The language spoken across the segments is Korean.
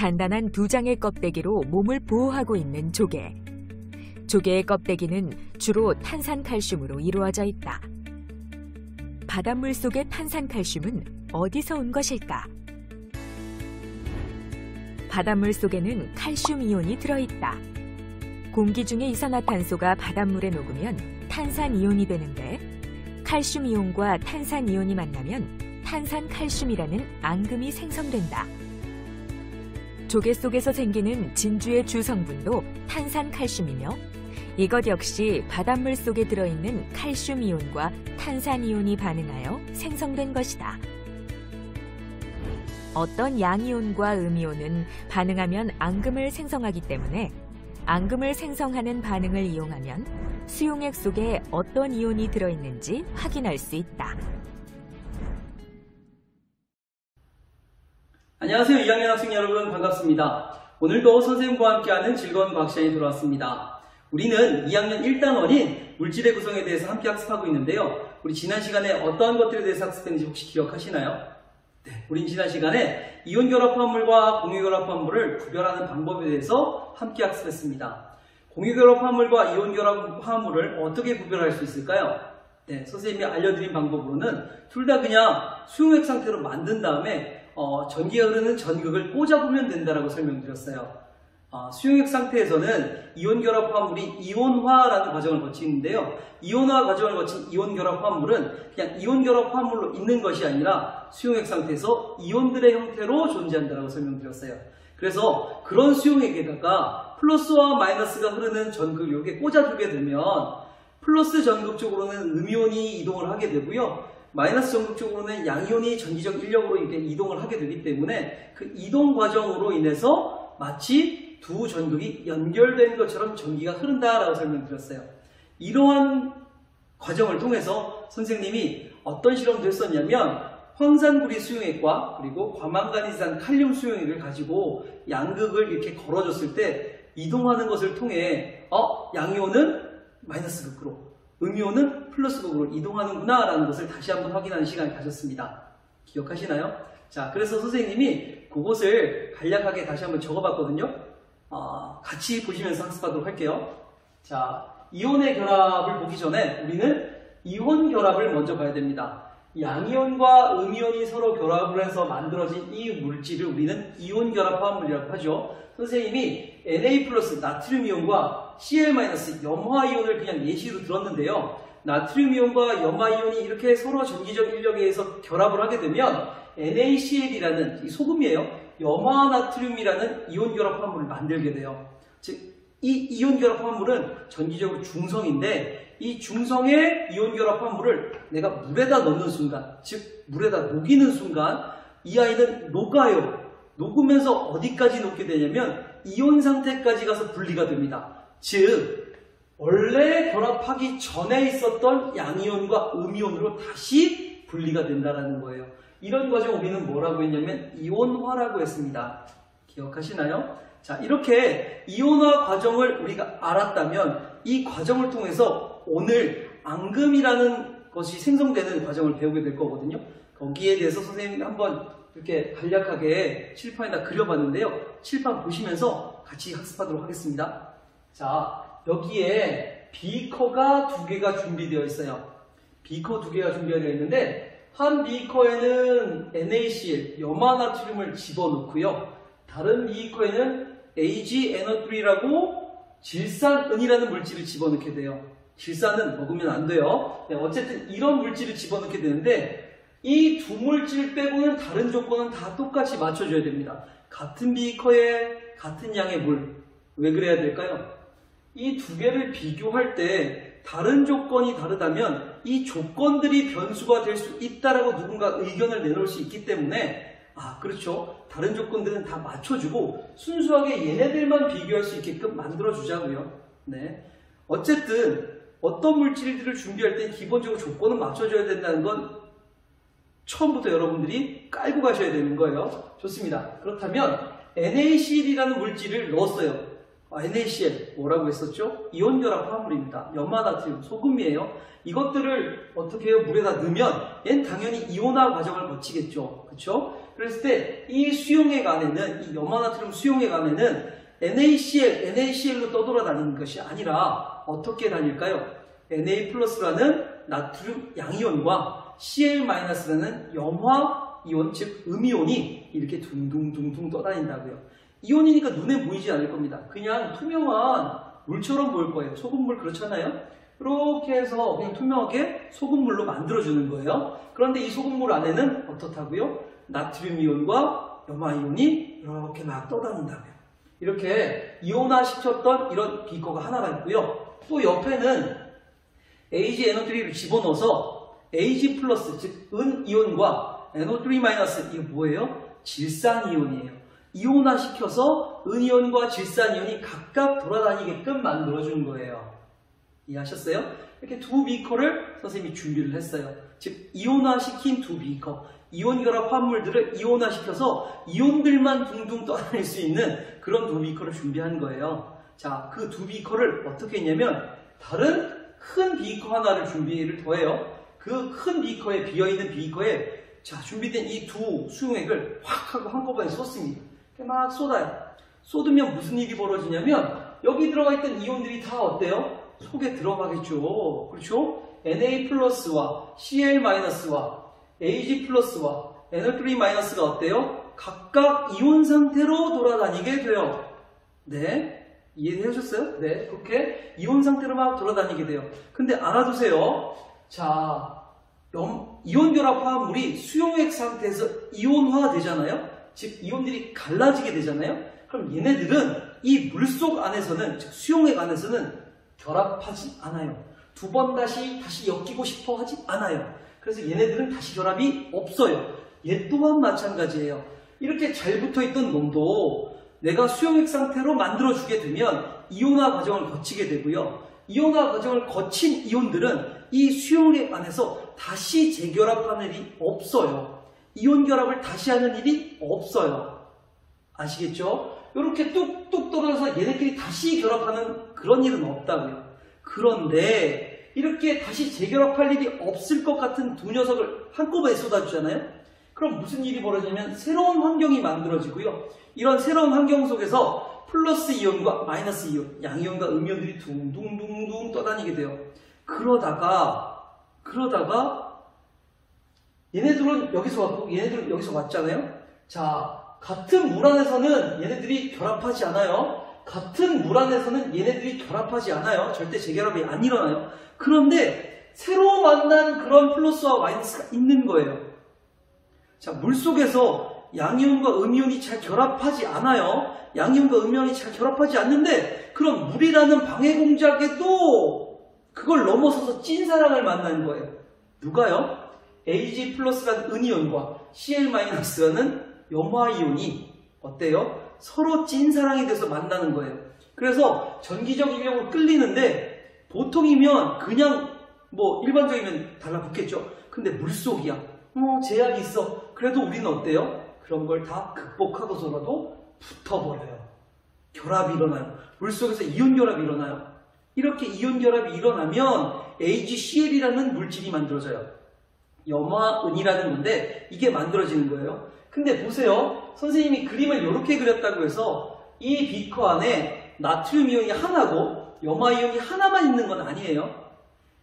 단단한 두 장의 껍데기로 몸을 보호하고 있는 조개. 조개의 껍데기는 주로 탄산칼슘으로 이루어져 있다. 바닷물 속의 탄산칼슘은 어디서 온 것일까? 바닷물 속에는 칼슘 이온이 들어있다. 공기 중의 이산화탄소가 바닷물에 녹으면 탄산이온이 되는데 칼슘 이온과 탄산이온이 만나면 탄산칼슘이라는 앙금이 생성된다. 조개 속에서 생기는 진주의 주성분도 탄산칼슘이며 이것 역시 바닷물 속에 들어있는 칼슘 이온과 탄산이온이 반응하여 생성된 것이다. 어떤 양이온과 음이온은 반응하면 앙금을 생성하기 때문에 앙금을 생성하는 반응을 이용하면 수용액 속에 어떤 이온이 들어있는지 확인할 수 있다. 안녕하세요. 2학년 학생 여러분 반갑습니다. 오늘도 선생님과 함께하는 즐거운 과학 시간이 돌아왔습니다. 우리는 2학년 1단원인 물질의 구성에 대해서 함께 학습하고 있는데요. 우리 지난 시간에 어떠한 것들에 대해서 학습했는지 혹시 기억하시나요? 네, 우린 지난 시간에 이온 결합 화합물과 공유 결합 화합물을 구별하는 방법에 대해서 함께 학습했습니다. 공유 결합 화합물과 이온 결합 화합물을 어떻게 구별할 수 있을까요? 네, 선생님이 알려드린 방법으로는 둘 다 그냥 수용액 상태로 만든 다음에 전기가 흐르는 전극을 꽂아보면 된다라고 설명드렸어요. 수용액 상태에서는 이온 결합 화합물이 이온화라는 과정을 거치는데요. 이온화 과정을 거친 이온 결합 화합물은 그냥 이온 결합 화합물로 있는 것이 아니라 수용액 상태에서 이온들의 형태로 존재한다라고 설명드렸어요. 그래서 그런 수용액에다가 플러스와 마이너스가 흐르는 전극을 이렇게 꽂아두게 되면 플러스 전극 쪽으로는 음이온이 이동을 하게 되고요. 마이너스 전극 쪽으로는 양이온이 전기적 인력으로 이렇게 이동을 하게 되기 때문에 그 이동 과정으로 인해서 마치 두 전극이 연결된 것처럼 전기가 흐른다라고 설명드렸어요. 이러한 과정을 통해서 선생님이 어떤 실험도 했었냐면 황산구리 수용액과 그리고 과망가니산 칼륨 수용액을 가지고 양극을 이렇게 걸어줬을 때 이동하는 것을 통해 양이온은 마이너스 극으로 음이온은 플러스 극으로 이동하는구나 라는 것을 다시 한번 확인하는 시간을 가졌습니다. 기억하시나요? 자, 그래서 선생님이 그것을 간략하게 다시 한번 적어봤거든요. 같이 보시면서 학습하도록 할게요. 자, 이온의 결합을 보기 전에 우리는 이온 결합을 먼저 봐야 됩니다. 양이온과 음이온이 서로 결합을 해서 만들어진 이 물질을 우리는 이온 결합 화합물이라고 하죠. 선생님이 Na 플러스 나트륨 이온과 Cl 마이너스 염화 이온을 그냥 예시로 들었는데요. 나트륨 이온과 염화 이온이 이렇게 서로 전기적 인력에 의해서 결합을 하게 되면 NaCl이라는 이 소금이에요. 염화 나트륨이라는 이온 결합 화합물을 만들게 돼요. 즉, 이 이온 결합 화합물은 전기적으로 중성인데 이 중성의 이온 결합 화합물을 내가 물에다 넣는 순간, 즉 물에다 녹이는 순간 이 아이는 녹아요. 녹으면서 어디까지 녹게 되냐면 이온 상태까지 가서 분리가 됩니다. 즉 원래 결합하기 전에 있었던 양이온과 음이온으로 다시 분리가 된다는 거예요. 이런 과정 우리는 뭐라고 했냐면 이온화라고 했습니다. 기억하시나요? 자, 이렇게 이온화 과정을 우리가 알았다면 이 과정을 통해서 오늘 앙금이라는 것이 생성되는 과정을 배우게 될 거거든요. 거기에 대해서 선생님이 한번 이렇게 간략하게 칠판에다 그려봤는데요. 칠판 보시면서 같이 학습하도록 하겠습니다. 자, 여기에 비커가 두 개가 준비되어 있어요. 비커 두 개가 준비되어 있는데 한 비커에는 NaCl, 염화나트륨을 집어넣고요. 다른 비커에는 AgNO3라고 질산은이라는 물질을 집어넣게 돼요. 질산은 먹으면 안 돼요. 네, 어쨌든 이런 물질을 집어넣게 되는데 이 두 물질 빼고는 다른 조건은 다 똑같이 맞춰줘야 됩니다. 같은 비커에 같은 양의 물. 왜 그래야 될까요? 이 두 개를 비교할 때 다른 조건이 다르다면 이 조건들이 변수가 될 수 있다라고 누군가 의견을 내놓을 수 있기 때문에 그렇죠. 다른 조건들은 다 맞춰주고 순수하게 얘네들만 비교할 수 있게끔 만들어주자고요. 네. 어쨌든 어떤 물질들을 준비할 때 기본적으로 조건은 맞춰줘야 된다는 건 처음부터 여러분들이 깔고 가셔야 되는 거예요. 좋습니다. 그렇다면 NaCl이라는 물질을 넣었어요. NaCl 뭐라고 했었죠? 이온 결합 화합물입니다. 염화나트륨, 소금이에요. 이것들을 어떻게 해요? 물에다 넣으면 얘는 당연히 이온화 과정을 거치겠죠. 그렇죠? 그랬을 때 이 수용액 안에는, 이 염화나트륨 수용액 안에는 NaCl로 떠돌아다니는 것이 아니라 어떻게 다닐까요? Na+라는 나트륨 양이온과 Cl-라는 염화이온, 즉 음이온이 이렇게 둥둥둥둥 떠다닌다고요. 이온이니까 눈에 보이지 않을 겁니다. 그냥 투명한 물처럼 보일 거예요. 소금물 그렇잖아요? 이렇게 해서 그냥 투명하게 소금물로 만들어주는 거예요. 그런데 이 소금물 안에는 어떻다고요? 나트륨 이온과 염화이온이 이렇게 막 떠다닌다고요. 이렇게 이온화 시켰던 이런 비커가 하나가 있고요. 또 옆에는 AgNO3를 집어넣어서 Ag+, 즉 은이온과 NO3- 이거 뭐예요? 질산이온이에요. 이온화 시켜서 은이온과 질산이온이 각각 돌아다니게끔 만들어준 거예요. 이해하셨어요? 이렇게 두 비커를 선생님이 준비를 했어요. 즉 이온화시킨 두 비커, 이온 결합 화합물들을 이온화시켜서 이온들만 둥둥 떠다닐 수 있는 그런 두 비커를 준비한 거예요. 자, 그 두 비커를 어떻게 했냐면 다른 큰 비커 하나를 준비를 더해요. 그 큰 비커에, 비어있는 비커에 자, 준비된 이 두 수용액을 확 하고 한꺼번에 쏟습니다. 막 쏟아요. 쏟으면 무슨 일이 벌어지냐면 여기 들어가 있던 이온들이 다 어때요? 속에 들어가겠죠. 그렇죠? Na+와 Cl-와 Ag+와 NO3- 어때요? 각각 이온 상태로 돌아다니게 돼요. 네, 이해하셨어요? 네, 그렇게 이온 상태로 막 돌아다니게 돼요. 근데 알아두세요. 자, 이온 결합 화합물이 수용액 상태에서 이온화 되잖아요. 즉 이온들이 갈라지게 되잖아요. 그럼 얘네들은 이 물속 안에서는, 즉 수용액 안에서는 결합하지 않아요. 두 번 다시 엮이고 싶어 하지 않아요. 그래서 얘네들은 다시 결합이 없어요. 얘 또한 마찬가지예요. 이렇게 잘 붙어있던 놈도 내가 수용액 상태로 만들어주게 되면 이온화 과정을 거치게 되고요. 이온화 과정을 거친 이온들은 이 수용액 안에서 다시 재결합하는 일이 없어요. 이온 결합을 다시 하는 일이 없어요. 아시겠죠? 이렇게 뚝뚝 떨어져서 얘네끼리 다시 결합하는 그런 일은 없다고요. 그런데 이렇게 다시 재결합할 일이 없을 것 같은 두 녀석을 한꺼번에 쏟아주잖아요? 그럼 무슨 일이 벌어지냐면 새로운 환경이 만들어지고요. 이런 새로운 환경 속에서 플러스 이온과 마이너스 이온, 양이온과 음이온들이 둥둥둥둥 떠다니게 돼요. 그러다가 얘네들은 여기서 왔고 얘네들은 여기서 왔잖아요. 자, 같은 물 안에서는 얘네들이 결합하지 않아요. 같은 물 안에서는 얘네들이 결합하지 않아요. 절대 재결합이 안 일어나요. 그런데 새로 만난 그런 플러스와 마이너스가 있는 거예요. 자, 물 속에서 양이온과 음이온이 잘 결합하지 않아요. 양이온과 음이온이 잘 결합하지 않는데 그럼 물이라는 방해 공작에도 그걸 넘어서서 찐사랑을 만난 거예요. 누가요? Ag+라는 은이온과 Cl-라는 염화이온이 어때요? 서로 찐사랑이 돼서 만나는 거예요. 그래서 전기적 인력으로 끌리는데 보통이면 그냥 뭐 일반적이면 달라붙겠죠. 근데 물속이야. 제약이 있어. 그래도 우리는 어때요? 그런 걸 다 극복하고서라도 붙어버려요. 결합이 일어나요. 물속에서 이온 결합이 일어나요. 이렇게 이온 결합이 일어나면 AgCl이라는 물질이 만들어져요. 염화은이라는 건데 이게 만들어지는 거예요. 근데 보세요. 선생님이 그림을 이렇게 그렸다고 해서 이 비커 안에 나트륨 이온이 하나고 염화이온이 하나만 있는 건 아니에요.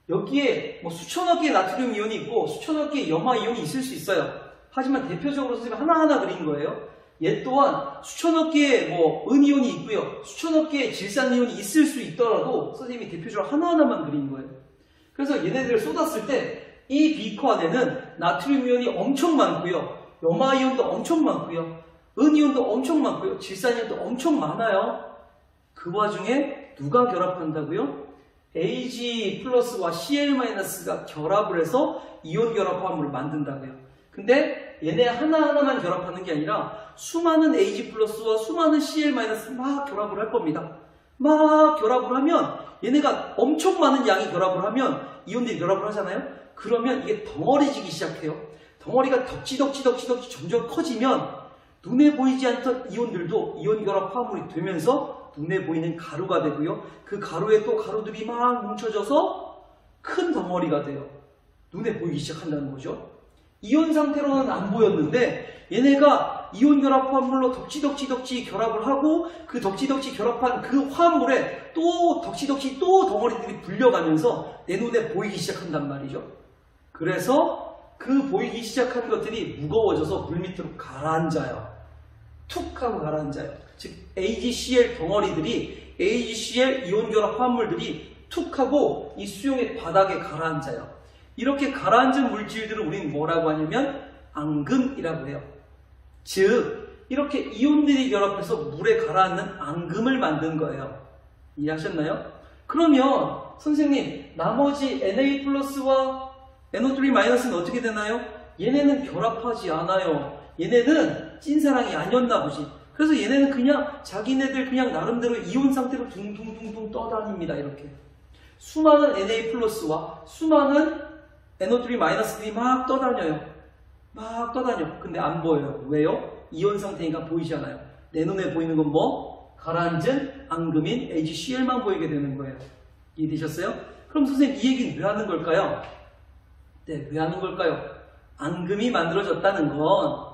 여기에 뭐 수천억 개의 나트륨 이온이 있고 수천억 개의 염화이온이 있을 수 있어요. 하지만 대표적으로 선생님이 하나하나 그린 거예요. 얘 또한 수천억 개의 뭐 은이온이 있고요. 수천억 개의 질산이온이 있을 수 있더라도 선생님이 대표적으로 하나하나만 그린 거예요. 그래서 얘네들을 쏟았을 때 이 비커 안에는 나트륨 이온이 엄청 많고요. 염화이온도 엄청 많고요. 은이온도 엄청 많고요. 질산이온도 엄청 많아요. 그 와중에 누가 결합한다고요? Ag+와 Cl-가 결합을 해서 이온 결합 화합물을 만든다고요. 근데 얘네 하나하나만 결합하는 게 아니라 수많은 Ag+와 수많은 Cl- 막 결합을 할 겁니다. 막 결합을 하면 얘네가 엄청 많은 양이 결합을 하면 이온들이 결합을 하잖아요. 그러면 이게 덩어리지기 시작해요. 덩어리가 덕지덕지 점점 커지면 눈에 보이지 않던 이온들도 이온 결합 화합물이 되면서 눈에 보이는 가루가 되고요. 그 가루에 또 가루들이 막 뭉쳐져서 큰 덩어리가 돼요. 눈에 보이기 시작한다는 거죠. 이온 상태로는 안 보였는데 얘네가 이온 결합 화합물로 덕지덕지 결합을 하고 그 덕지덕지 결합한 그 화합물에 또 덕지덕지 또 덩어리들이 불려가면서 내 눈에 보이기 시작한단 말이죠. 그래서 그 보이기 시작한 것들이 무거워져서 물밑으로 가라앉아요. 툭 하고 가라앉아요. 즉 AgCl 덩어리들이 AgCl 이온 결합 화합물들이 툭 하고 이 수용액 바닥에 가라앉아요. 이렇게 가라앉은 물질들을 우리는 뭐라고 하냐면 앙금이라고 해요. 즉 이렇게 이온들이 결합해서 물에 가라앉는 앙금을 만든 거예요. 이해하셨나요? 그러면 선생님 나머지 Na 플러스와 NO3-는 어떻게 되나요? 얘네는 결합하지 않아요. 얘네는 찐사랑이 아니었나 보지. 그래서 얘네는 그냥 자기네들 그냥 나름대로 이온 상태로 둥둥둥둥 떠다닙니다. 이렇게 수많은 Na 플러스와 수많은 NO3-들이 막 떠다녀요. 막 떠다녀. 근데 안 보여요. 왜요? 이온 상태니까 보이지 않아요. 내 눈에 보이는 건 뭐? 가라앉은 앙금인 AgCl만 보이게 되는 거예요. 이해되셨어요? 그럼 선생님 이 얘기는 왜 하는 걸까요? 네, 왜 하는 걸까요? 앙금이 만들어졌다는 건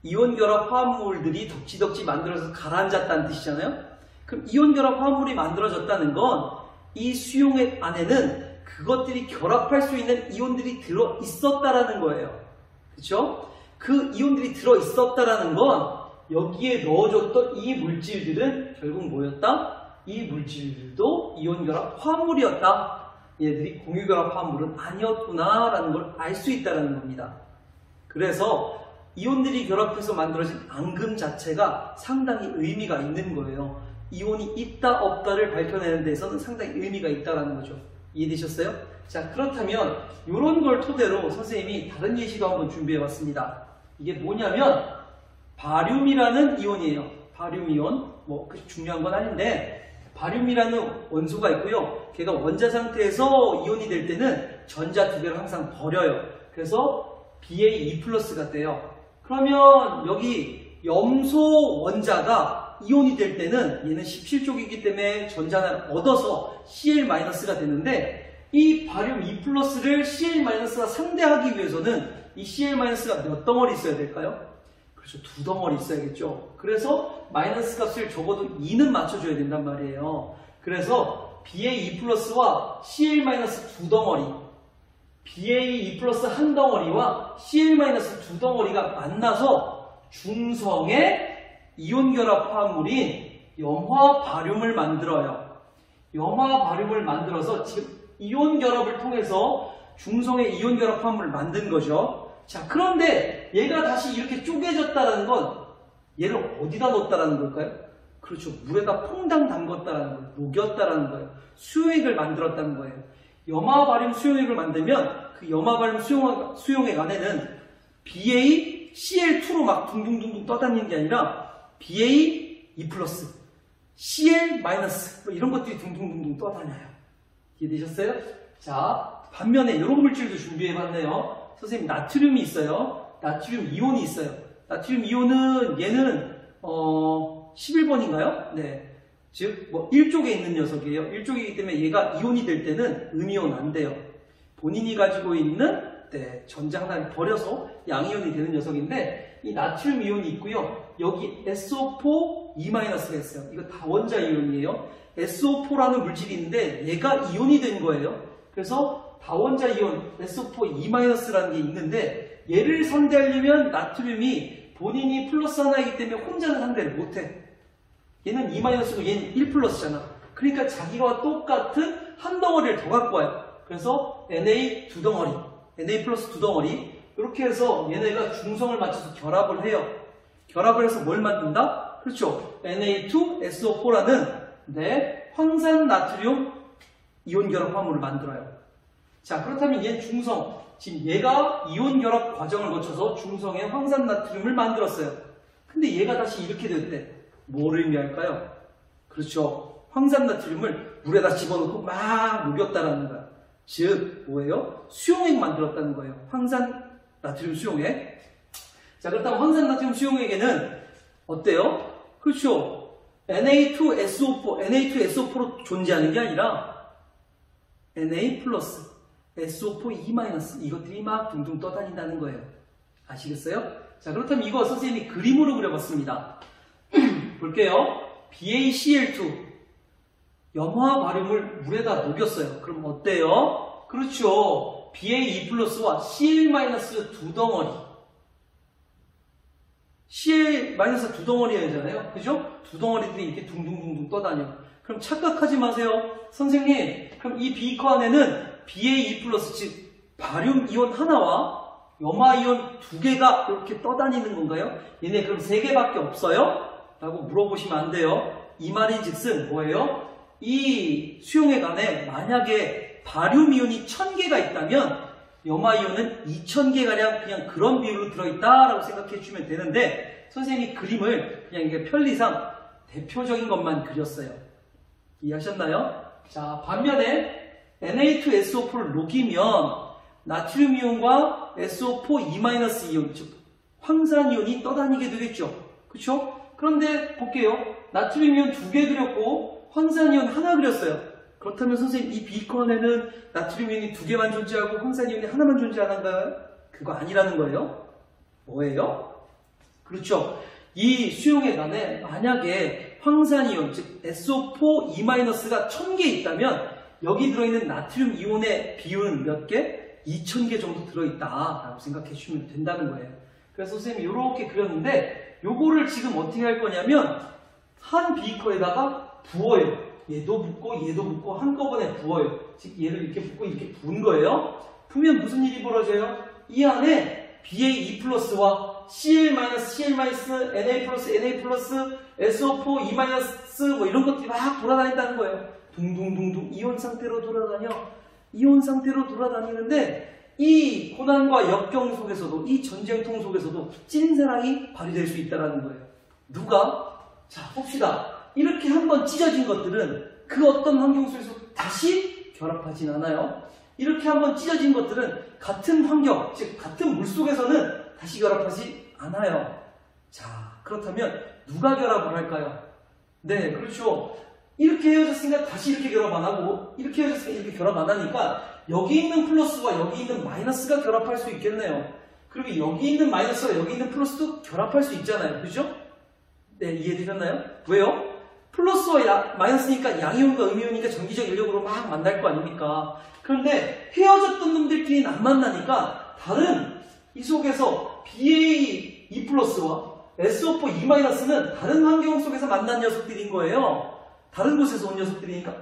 이온 결합 화합물들이 덕지덕지 만들어서 가라앉았다는 뜻이잖아요? 그럼 이온 결합 화합물이 만들어졌다는 건 이 수용액 안에는 그것들이 결합할 수 있는 이온들이 들어 있었다라는 거예요. 그렇죠? 그 이온들이 들어 있었다라는 건 여기에 넣어줬던 이 물질들은 결국 뭐였다? 이 물질들도 이온 결합 화합물이었다. 얘들이 공유 결합 화합물은 아니었구나라는 걸 알 수 있다는 겁니다. 그래서 이온들이 결합해서 만들어진 앙금 자체가 상당히 의미가 있는 거예요. 이온이 있다 없다를 밝혀내는 데서는 상당히 의미가 있다는 거죠. 이해되셨어요? 자, 그렇다면 이런 걸 토대로 선생님이 다른 예시도 한번 준비해봤습니다. 이게 뭐냐면 바륨이라는 이온이에요. 바륨 이온, 뭐 중요한 건 아닌데 바륨이라는 원소가 있고요. 걔가 원자 상태에서 이온이 될 때는 전자 두 개를 항상 버려요. 그래서 Ba2+가 돼요. 그러면 여기 염소 원자가 이온이 될 때는 얘는 17쪽이기 때문에 전자를 얻어서 Cl-가 되는데 이 바륨 2+를 Cl-가 상대하기 위해서는 이 Cl-가 몇 덩어리 있어야 될까요? 그렇죠. 두 덩어리 있어야겠죠. 그래서 마이너스 값을 적어도 2는 맞춰줘야 된단 말이에요. 그래서 BA2+와 Cl-두 덩어리, BA2+ 한 덩어리와 Cl-두 덩어리가 만나서 중성의 이온 결합 화합물인 염화 바륨을 만들어요. 염화 바륨을 만들어서 지금 이온 결합을 통해서 중성의 이온 결합 화합물을 만든 거죠. 자, 그런데 얘가 다시 이렇게 쪼개졌다는 건 얘를 어디다 넣었다라는 걸까요? 그렇죠. 물에다 퐁당 담궜다라는 거예요. 녹였다라는 거예요. 수용액을 만들었다는 거예요. 염화 바륨 수용액을 만들면 그 염화 바륨 수용액 안에는 BaCl2로 막 둥둥둥둥 떠다니는 게 아니라 BA2+, Cl- 뭐 이런 것들이 둥둥둥둥 떠다녀요. 이해되셨어요? 자, 반면에 이런 물질도 준비해봤네요. 선생님, 나트륨이 있어요. 나트륨 이온이 있어요. 나트륨 이온은 얘는 11번인가요? 네. 즉, 뭐 1쪽에 있는 녀석이에요. 1쪽이기 때문에 얘가 이온이 될 때는 음이온 안 돼요. 본인이 가지고 있는 전자 하나를 버려서 양이온이 되는 녀석인데 이 나트륨 이온이 있고요. 여기 SO4-2-가 있어요. 이거 다원자 이온이에요. SO4라는 물질이 있는데 얘가 이온이 된 거예요. 그래서 다원자 이온 SO4-2-라는 게 있는데 얘를 상대하려면 나트륨이 본인이 플러스 하나이기 때문에 혼자는 상대를 못해. 얘는 2-고 얘는 1+잖아. 그러니까 자기와 똑같은 한 덩어리를 더 갖고 와요. 그래서 Na 두 덩어리, Na 플러스 두 덩어리 이렇게 해서 얘네가 중성을 맞춰서 결합을 해요. 결합을 해서 뭘 만든다? 그렇죠. Na2SO4라는 황산 나트륨 이온 결합 화합물을 만들어요. 자, 그렇다면 얘는 중성. 지금 얘가 이온 결합 과정을 거쳐서 중성의 황산 나트륨을 만들었어요. 근데 얘가 다시 이렇게 됐대. 뭘 의미할까요? 그렇죠. 황산 나트륨을 물에다 집어넣고 막 녹였다라는 거야. 즉, 뭐예요? 수용액 만들었다는 거예요. 황산 나트륨 수용액. 자, 그렇다면 황산 나트륨 수용액에는 어때요? 그렇죠. Na2SO4, Na2SO4로 존재하는 게 아니라 Na 플러스, SO4 E- 이것들이 막 둥둥 떠다닌다는 거예요. 아시겠어요? 자, 그렇다면 이거 선생님이 그림으로 그려봤습니다. 볼게요. BaCl2 염화 바륨을 물에다 녹였어요. 그럼 어때요? 그렇죠. BA2 플러스와 Cl-두 덩어리. Cl-두 덩어리잖아요. 그죠? 두 덩어리들이 이렇게 둥둥둥둥 떠다녀. 그럼 착각하지 마세요. 선생님, 그럼 이 비커 안에는 BA2 플러스, 즉 바륨 이온 하나와 염화 이온 두 개가 이렇게 떠다니는 건가요? 얘네 그럼 세 개밖에 없어요? 라고 물어보시면 안 돼요. 이 말인 즉슨 뭐예요? 이 수용액 안에 만약에 바륨 이온이 1000개가 있다면 염화 이온은 2000개가량 그냥 그런 비율로 들어있다라고 생각해 주면 되는데, 선생님이 그림을 그냥 이게 편리상 대표적인 것만 그렸어요. 이해하셨나요? 자, 반면에 Na2SO4를 녹이면 나트륨 이온과 SO4 E- 이온, 즉 황산 이온이 떠다니게 되겠죠. 그렇죠? 그런데 볼게요. 나트륨 이온 2개 그렸고 황산 이온 하나 그렸어요. 그렇다면 선생님, 이 비커 안에는 나트륨 이온이 2개만 존재하고 황산 이온이 하나만 존재하는가요? 그거 아니라는 거예요. 뭐예요? 그렇죠. 이 수용액 안에 만약에 황산 이온, 즉 SO4 E-가 1000개 있다면 여기 들어있는 나트륨 이온의 비율은 몇 개? 2000개 정도 들어있다라고 생각해 주시면 된다는 거예요. 그래서 선생님이 이렇게 그렸는데, 요거를 지금 어떻게 할 거냐면 한 비커에다가 부어요. 얘도 붓고 얘도 붓고 한꺼번에 부어요. 즉 얘를 이렇게 붓고 이렇게 부은 거예요. 부으면 무슨 일이 벌어져요? 이 안에 BA2 플러스와 Cl-, Na 플러스, SO4 E- 뭐 이런 것들이 막 돌아다닌다는 거예요. 둥둥둥둥 이온 상태로 돌아다녀. 이온 상태로 돌아다니는데 이 고난과 역경 속에서도, 이 전쟁통 속에서도 찐사랑이 발휘될 수 있다는 거예요. 누가? 자, 봅시다. 이렇게 한번 찢어진 것들은 그 어떤 환경 속에서 다시 결합하진 않아요. 이렇게 한번 찢어진 것들은 같은 환경, 즉 같은 물 속에서는 다시 결합하지 않아요. 자, 그렇다면 누가 결합을 할까요? 네, 그렇죠. 이렇게 헤어졌으니까 다시 이렇게 결합 안 하고, 이렇게 헤어졌으니까 이렇게 결합 안 하니까 여기 있는 플러스와 여기 있는 마이너스가 결합할 수 있겠네요. 그리고 여기 있는 마이너스와 여기 있는 플러스도 결합할 수 있잖아요. 그죠? 네, 이해되셨나요? 왜요? 플러스와 마이너스니까 양이온과 음이온이니까 전기적 인력으로 막 만날 거 아닙니까? 그런데 헤어졌던 놈들끼리는 안 만나니까 다른 이 속에서 BA2 플러스와 SO4 E-는 다른 환경 속에서 만난 녀석들인 거예요. 다른 곳에서 온 녀석들이니까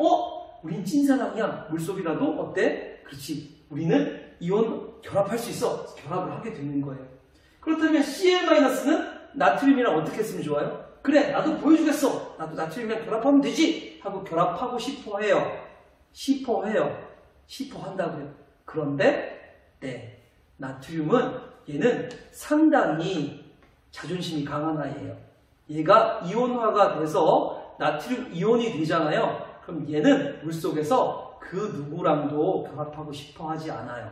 우린 찐사랑이야. 물속이라도 어때? 그렇지. 우리는 이온 결합할 수 있어. 결합을 하게 되는 거예요. 그렇다면 Cl-는 나트륨이랑 어떻게 했으면 좋아요? 그래, 나도 보여주겠어. 나도 나트륨이랑 결합하면 되지. 하고 결합하고 싶어 해요. 싶어 한다고요. 그런데 네, 나트륨은 얘는 상당히 자존심이 강한 아이예요. 얘가 이온화가 돼서 나트륨 이온이 되잖아요. 그럼 얘는 물속에서 그 누구랑도 결합하고 싶어 하지 않아요.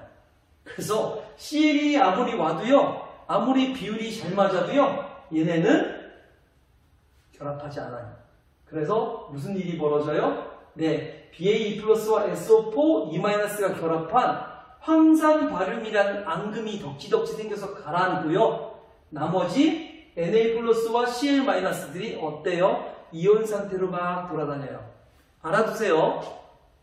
그래서 Cl이 아무리 와도요, 아무리 비율이 잘 맞아도요, 얘네는 결합하지 않아요. 그래서 무슨 일이 벌어져요? 네, BA2 플러스와 SO4 E-가 결합한 황산 바륨이라는 앙금이 덕지덕지 생겨서 가라앉고요. 나머지 Na 플러스와 Cl-들이 어때요? 이온 상태로 막 돌아다녀요. 알아두세요.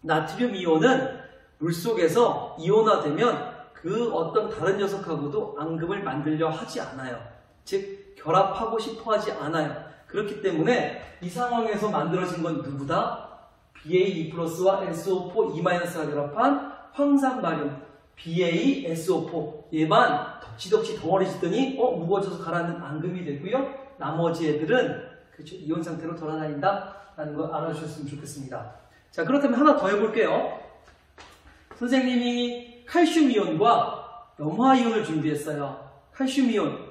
나트륨 이온은 물속에서 이온화되면 그 어떤 다른 녀석하고도 앙금을 만들려 하지 않아요. 즉 결합하고 싶어 하지 않아요. 그렇기 때문에 이 상황에서 만들어진 건 누구다? BA2 플러스와 SO4 E-가 결합한 황산바륨 BaSO4 얘만 덕지덕지 덩어리 짓더니 무거워져서 가라앉는 앙금이 되고요. 나머지 애들은 그렇죠, 이온 상태로 돌아다닌다 라는 걸 알아주셨으면 좋겠습니다. 자, 그렇다면 하나 더 해볼게요. 선생님이 칼슘 이온과 염화 이온을 준비했어요. 칼슘 이온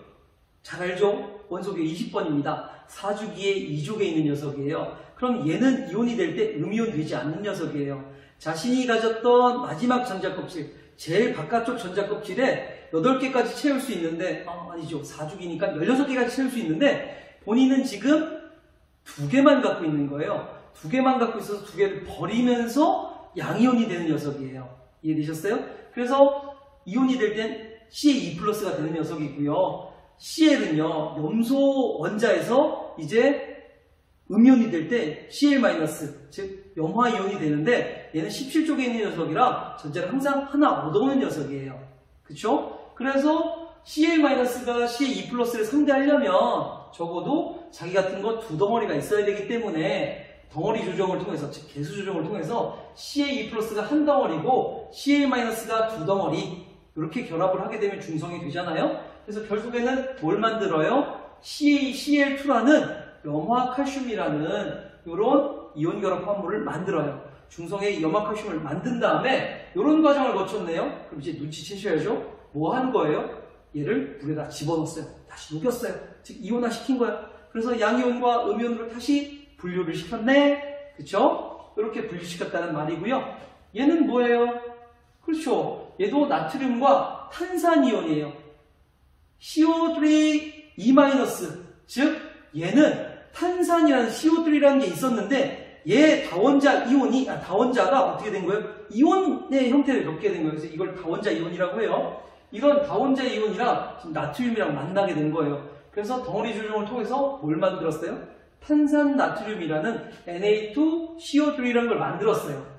잘 알죠? 원소계 20번입니다. 4주기에 2족에 있는 녀석이에요. 그럼 얘는 이온이 될 때 음이온 되지 않는 녀석이에요. 자신이 가졌던 마지막 전자껍질, 제일 바깥쪽 전자껍질에 8개까지 채울 수 있는데, 아니죠. 4주기니까 16개까지 채울 수 있는데, 본인은 지금 두 개만 갖고 있는 거예요. 두 개만 갖고 있어서 두 개를 버리면서 양이온이 되는 녀석이에요. 이해되셨어요? 그래서 이온이 될 땐 CA2+가 되는 녀석이고요. Cl은요, 염소 원자에서 이제 음이온이 될 때 Cl-, 즉 염화이온이 되는데 얘는 17쪽에 있는 녀석이라 전자를 항상 하나 얻어오는 녀석이에요. 그쵸? 그래서 Cl-가 Ca2+를 상대하려면 적어도 자기 같은 거 두 덩어리가 있어야 되기 때문에 덩어리 조정을 통해서, 즉 개수 조정을 통해서 Ca2+가 한 덩어리고 Cl-가 두 덩어리 이렇게 결합을 하게 되면 중성이 되잖아요. 그래서 결국에는 뭘 만들어요? Cl2라는 염화칼슘이라는 이런 이온 결합 화합물을 만들어요. 중성의 염화칼슘을 만든 다음에 이런 과정을 거쳤네요. 그럼 이제 눈치채셔야죠. 뭐 한 거예요? 얘를 물에다 집어넣었어요. 다시 녹였어요. 즉 이온화 시킨 거야. 그래서 양이온과 음이온으로 다시 분류를 시켰네. 그쵸? 이렇게 분류시켰다는 말이고요. 얘는 뭐예요? 그렇죠. 얘도 나트륨과 탄산이온이에요. CO3E-, 즉 얘는 탄산이라는 CO3라는 게 있었는데 얘 다원자 이온이 다원자가 어떻게 된 거예요? 이온의 형태를 갖게 된 거예요. 그래서 이걸 다원자 이온이라고 해요. 이런 다원자 이온이랑 지금 나트륨이랑 만나게 된 거예요. 그래서 덩어리 조정을 통해서 뭘 만들었어요? 탄산 나트륨이라는 Na2CO3라는 걸 만들었어요.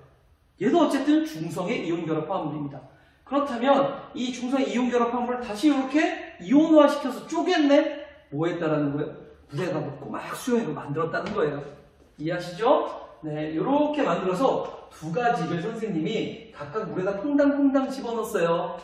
얘도 어쨌든 중성의 이온 결합 화합물입니다. 그렇다면 이 중성의 이온 결합 화합물을 다시 이렇게 이온화시켜서 쪼갰네? 뭐 했다라는 거예요? 물에다 넣고 막 수용해서 만들었다는 거예요. 이해하시죠? 네, 이렇게 만들어서 두 가지를 선생님이 각각 물에다 퐁당퐁당 집어넣었어요.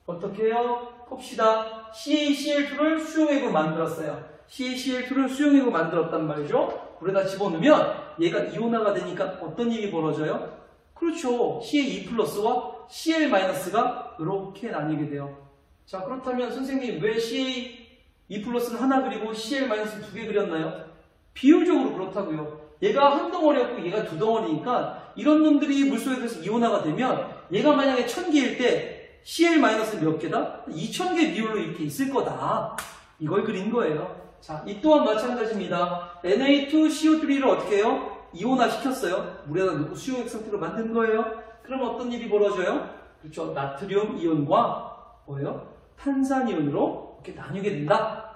어떻게 해요? 봅시다. CaCl2를 수용액으로 만들었어요. CaCl2를 수용액으로 만들었단 말이죠. 물에다 집어넣으면 얘가 이온화가 되니까 어떤 일이 벌어져요? 그렇죠. Ca2+와 Cl-가 이렇게 나뉘게 돼요. 자, 그렇다면 선생님 왜 Ca2+는 하나 그리고 Cl-는 두 개 그렸나요? 비율적으로 그렇다고요. 얘가 한 덩어리였고 얘가 두 덩어리니까 이런 놈들이 물속에 들어서 이온화가 되면 얘가 만약에 1000개일 때 Cl-는 몇 개다? 2000개 비율로 이렇게 있을 거다. 이걸 그린 거예요. 자, 이 또한 마찬가지입니다. Na2CO3를 어떻게 해요? 이온화 시켰어요. 물에다 넣고 수용액 상태로 만든 거예요. 그럼 어떤 일이 벌어져요? 그렇죠. 나트륨 이온과 뭐예요? 탄산 이온으로 이렇게 나뉘게 된다.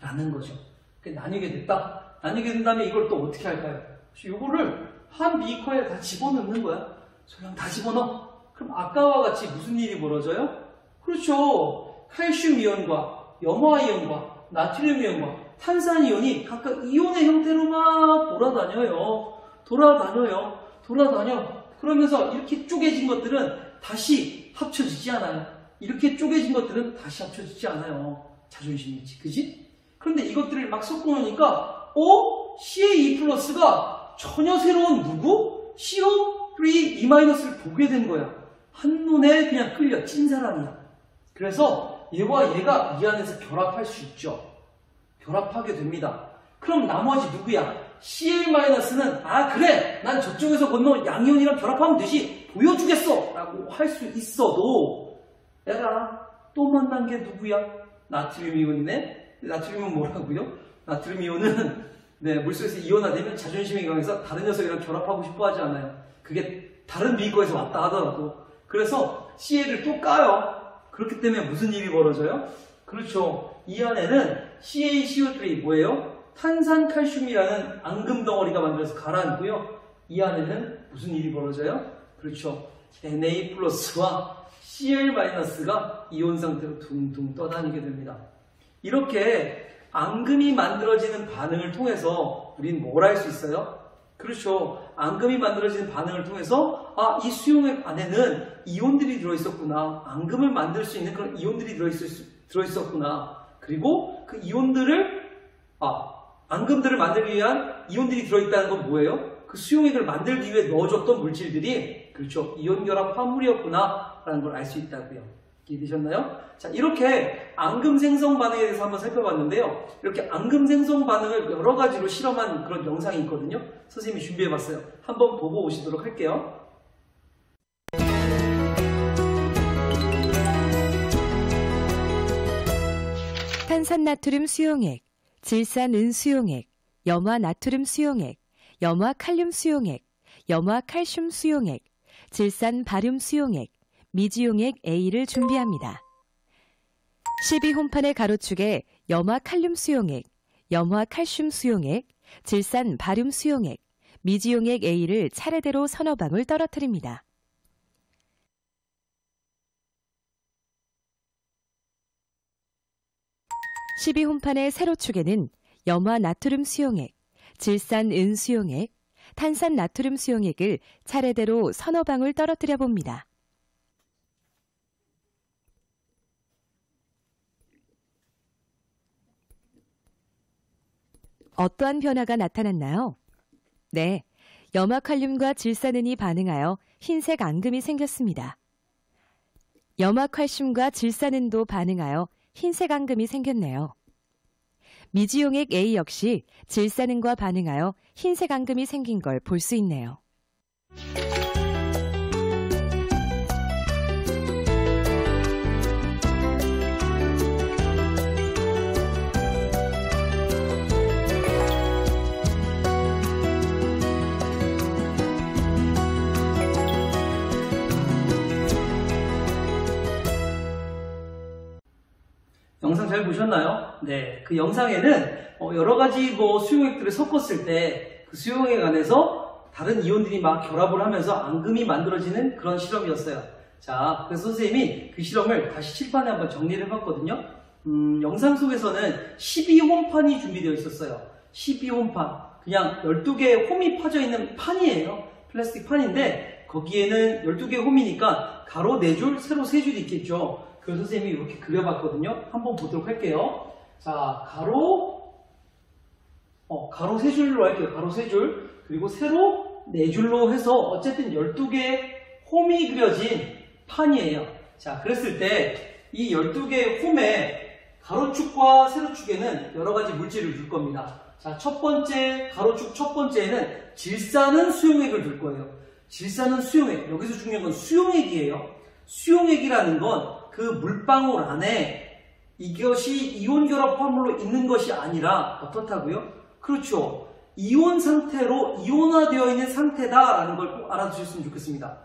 라는 거죠. 이렇게 나뉘게 됐다. 나뉘게 된 다음에 이걸 또 어떻게 할까요? 이거를 한 비커에 다 집어넣는 거야. 소량 다 집어넣어. 그럼 아까와 같이 무슨 일이 벌어져요? 그렇죠. 칼슘 이온과 염화 이온과 나트륨 이온과 탄산 이온이 각각 이온의 형태로 막 돌아다녀. 그러면서 이렇게 쪼개진 것들은 다시 합쳐지지 않아요. 이렇게 쪼개진 것들은 다시 합쳐지지 않아요. 자존심이지, 그지? 그런데 이것들을 막 섞어놓으니까 Ca2+가 전혀 새로운 누구? CO3E-를 보게 된 거야. 한눈에 그냥 끌려 찐 사람이야. 그래서 얘와 얘가 이 안에서 결합할 수 있죠. 결합하게 됩니다. 그럼 나머지 누구야? Cl-는 그래 난 저쪽에서 건너 양이온이랑 결합하면 되지 보여주겠어 라고 할 수 있어도 얘가 또 만난 게 누구야? 나트륨 이온이네. 나트륨은 뭐라고요? 나트륨 이온은 물속에서 이온화되면 자존심이 강해서 다른 녀석이랑 결합하고 싶어 하지 않아요. 그게 다른 미거에서 왔다 하더라도. 그래서 Cl을 또 까요. 그렇기 때문에 무슨 일이 벌어져요? 그렇죠. 이 안에는 CaCO3 뭐예요? 탄산칼슘이라는 앙금 덩어리가 만들어서 가라앉고요. 이 안에는 무슨 일이 벌어져요? 그렇죠. Na+와 Cl-가 이온 상태로 둥둥 떠다니게 됩니다. 이렇게 앙금이 만들어지는 반응을 통해서 우린 뭘 할 수 있어요? 그렇죠. 앙금이 만들어지는 반응을 통해서 이 수용액 안에는 이온들이 들어있었구나. 앙금을 만들 수 있는 그런 이온들이 들어있었구나. 그리고 그 이온들을 앙금들을 만들기 위한 이온들이 들어있다는 건 뭐예요? 그 수용액을 만들기 위해 넣어줬던 물질들이 그렇죠. 이온 결합 화합물이었구나 라는 걸 알 수 있다고요. 이해되셨나요? 자, 이렇게 앙금 생성 반응에 대해서 한번 살펴봤는데요. 이렇게 앙금 생성 반응을 여러 가지로 실험한 그런 영상이 있거든요. 선생님이 준비해봤어요. 한번 보고 오시도록 할게요. 탄산나트륨 수용액, 질산은 수용액, 염화 나트륨 수용액, 염화 칼륨 수용액, 염화칼슘 수용액, 질산 바륨 수용액, 미지용액 A를 준비합니다. 12홈판의 가로축에 염화칼륨 수용액, 염화칼슘 수용액, 질산 바륨 수용액, 미지용액 A를 차례대로 서너 방울 떨어뜨립니다. 12홈판의 세로축에는 염화나트륨 수용액, 질산은 수용액, 탄산나트륨 수용액을 차례대로 서너 방울 떨어뜨려 봅니다. 어떠한 변화가 나타났나요? 네, 염화칼륨과 질산은이 반응하여 흰색 앙금이 생겼습니다. 염화칼슘과 질산은도 반응하여 흰색 앙금이 생겼네요. 미지용액 A 역시 질산은과 반응하여 흰색 앙금이 생긴 걸 볼 수 있네요. 영상 잘 보셨나요? 네, 그 영상에는 여러 가지 수용액들을 섞었을 때 그 수용액 안에서 다른 이온들이 막 결합을 하면서 앙금이 만들어지는 그런 실험이었어요. 자, 그래서 선생님이 그 실험을 다시 칠판에 한번 정리를 해봤거든요. 영상 속에서는 12홈판이 준비되어 있었어요. 12홈판. 그냥 12개의 홈이 파져 있는 판이에요. 플라스틱 판인데 거기에는 12개의 홈이니까 가로 4줄, 세로 3줄이 있겠죠. 그래서 선생님이 이렇게 그려봤거든요. 한번 보도록 할게요. 자, 가로 3줄로 할게요. 가로 3줄. 그리고 세로 4줄로 해서 어쨌든 12개의 홈이 그려진 판이에요. 자, 그랬을 때 이 12개의 홈에 가로축과 세로축에는 여러 가지 물질을 줄 겁니다. 자, 첫 번째, 가로축 첫 번째에는 질산은 수용액을 줄 거예요. 질산은 수용액. 여기서 중요한 건 수용액이에요. 수용액이라는 건 그 물방울 안에 이것이 이온 결합 화물로 있는 것이 아니라 어떻다고요? 그렇죠. 이온 상태로 이온화되어 있는 상태다라는 걸 꼭 알아두셨으면 좋겠습니다.